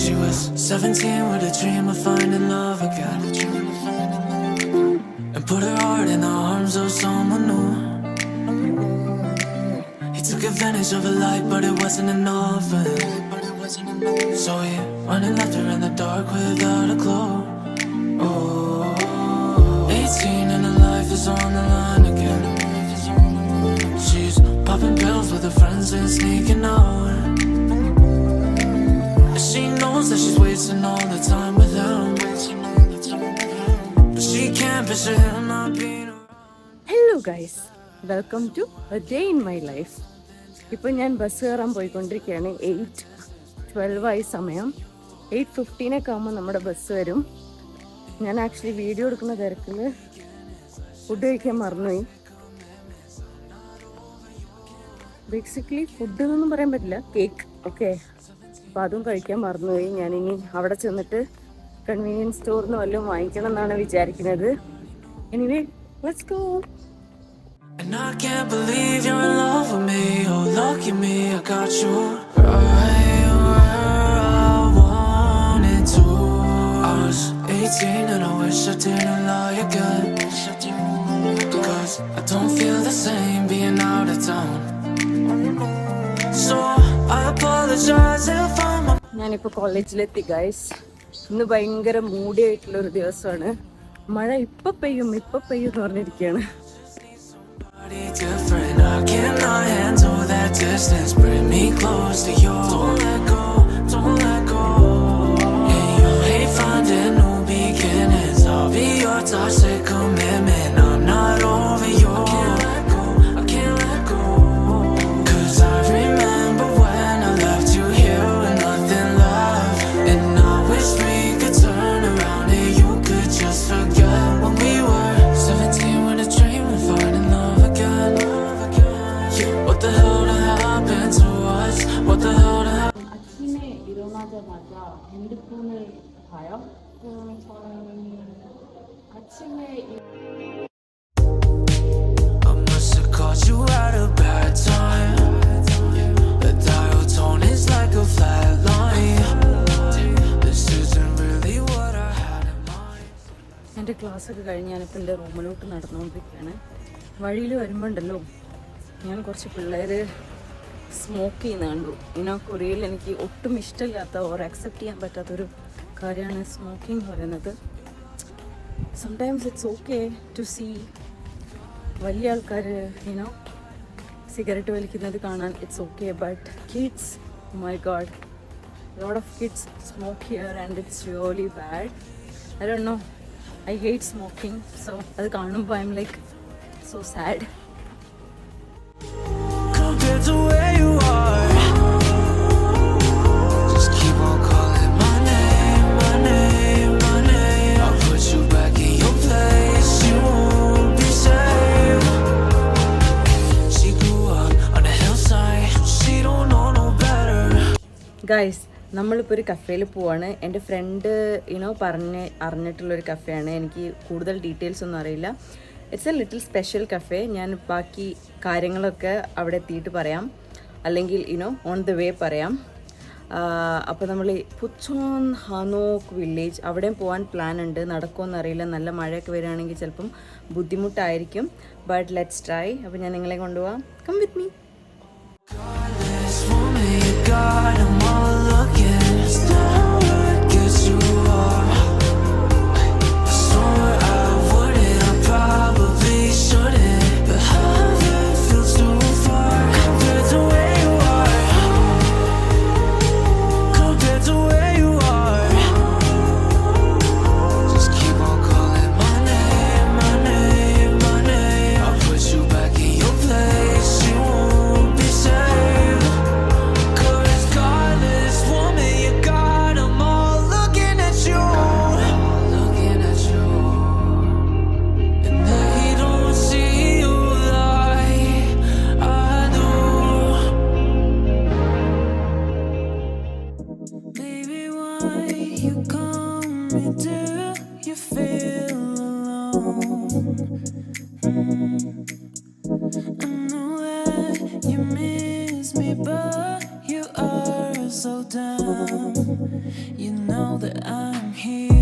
She was 17 with a dream of finding love again, and put her heart in the arms of someone new. He took advantage of her light, but it wasn't enough, so he running left her in the dark without a clue. Oh, 18 and her life is on the line again. She's popping pills with her friends and sneaking out. She knows that she's wasting all the time with him, but she can't picture him not being around. Hello guys, welcome to a day in my life. ഇപ്പം ഞാൻ bus കയറാൻ പോയിക്കൊണ്ടിരിക്കുകയാണ്. 8:12 സമയം. 8:15 ആകുമ്പോൾ നമ്മുടെ bus വരും. ഞാൻ actually video എടുക്കുന്ന തിരക്കിൽ ഫുഡ് കഴിക്കാൻ മറന്നുപോയി. ബേസിക്കലി ഫുഡ് എന്നൊന്നും പറയാൻ പറ്റില്ല, കേക്ക് ഓക്കെ. അപ്പോൾ അതും കഴിക്കാൻ മറന്നുപോയി. ഞാനിനി അവിടെ ചെന്നിട്ട് കൺവീനിയൻസ് സ്റ്റോറിൽ നിന്ന് വല്ലതും വാങ്ങിക്കണം എന്നാണ് വിചാരിക്കുന്നത്. Anyway, let's go. And I can't believe you're in love with me. Oh, lucky me, I got you right where I wanted to. I was 18 and I wish I didn't lie again, cause I don't feel the same being out of town. So I apologize if I'm ഞാനിപ്പോൾ കോളേജിലെത്തി guys. ഇന്ന് ഭയങ്കര മൂടി ആയിട്ടുള്ളൊരു ദിവസമാണ്. മഴ ഇപ്പം പെയ്യും എന്ന് പറഞ്ഞിരിക്കുകയാണ്. different. I cannot handle that distance. Bring me close to you. Don't let go, don't let go. And you hate finding new beginnings. I'll be your toxic commitment. I'm not over you. I can't let go. Cause I remember when I left you here with nothing left. And I wish we could turn around and you could just forget when we were 17 with a dream of finding love again. Yeah, what the hell done happened to us? What the hell done happened? 아침에 일어나자마자 핸드폰을 봐요. 아침에 I must have caught you at a bad time. The dial tone is like a flat line. This isn't really what I had in mind. എൻ്റെ ക്ലാസ്സൊക്കെ കഴിഞ്ഞ് ഞാനിപ്പോൾ എൻ്റെ റൂമിലോട്ട് നടന്നുകൊണ്ടിരിക്കുകയാണ്. വഴിയിൽ വരുമ്പോണ്ടല്ലോ ഞാൻ കുറച്ച് പിള്ളേർ സ്മോക്ക് ചെയ്യുന്ന കണ്ടു. കൊറിയയിൽ എനിക്ക് ഒട്ടും ഇഷ്ടമില്ലാത്ത ഓർ അക്സെപ്റ്റ് ചെയ്യാൻ പറ്റാത്തൊരു കാര്യമാണ് സ്മോക്കിംഗ് എന്ന് പറയുന്നത്. Sometimes it's okay to see വലിയ ആൾക്കാർ സിഗരറ്റ് വലിക്കുന്നത് കാണാൻ, it's okay. But kids, my god, lot of kids smoke here and it's really bad. I don't know, I hate smoking, so അത് കാണുമ്പോൾ I'm like so sad. Compared to where you are, just keep on calling my name, my name, my name. I'll put you back in your place, you won't be safe. She grew up on a hillside, she don't know no better. Guys, നമ്മളിപ്പോൾ ഒരു കഫേയിൽ പോവാണ്. എൻ്റെ front അറിഞ്ഞിട്ടുള്ളൊരു കഫേയാണ്. എനിക്ക് കൂടുതൽ details ഒന്നും അറിയില്ല. It's A little special cafe. ഞാൻ ബാക്കി കാര്യങ്ങളൊക്കെ അവിടെ എത്തിയിട്ട് പറയാം, അല്ലെങ്കിൽ ഓൺ ദ വേ പറയാം. അപ്പോൾ നമ്മൾ പുച്ചോൺ ഹാനോക്ക് വില്ലേജ് അവിടെയും പോകാൻ പ്ലാൻ ഉണ്ട്. നടക്കുമെന്ന് അറിയില്ല, നല്ല മഴയൊക്കെ വരികയാണെങ്കിൽ ചിലപ്പം ബുദ്ധിമുട്ടായിരിക്കും. But let's try. അപ്പോൾ ഞാൻ നിങ്ങളെ കൊണ്ടുപോകാം. Come with me. This woman you got, I'm all looking. Is that what gets you are? I swore I wouldn't, I probably shouldn't, but heaven feels too far compared to where you are. Compared to where you are. Just keep on calling my name, my name, my name. I'll put you back in your place, you won't be safe. Cause God, this woman you got, I'm all looking at you. Looking at you. And they don't see you like I do. Baby, why you come until you feel alone? I know that you miss me, but you are so slow down. You know that I'm here.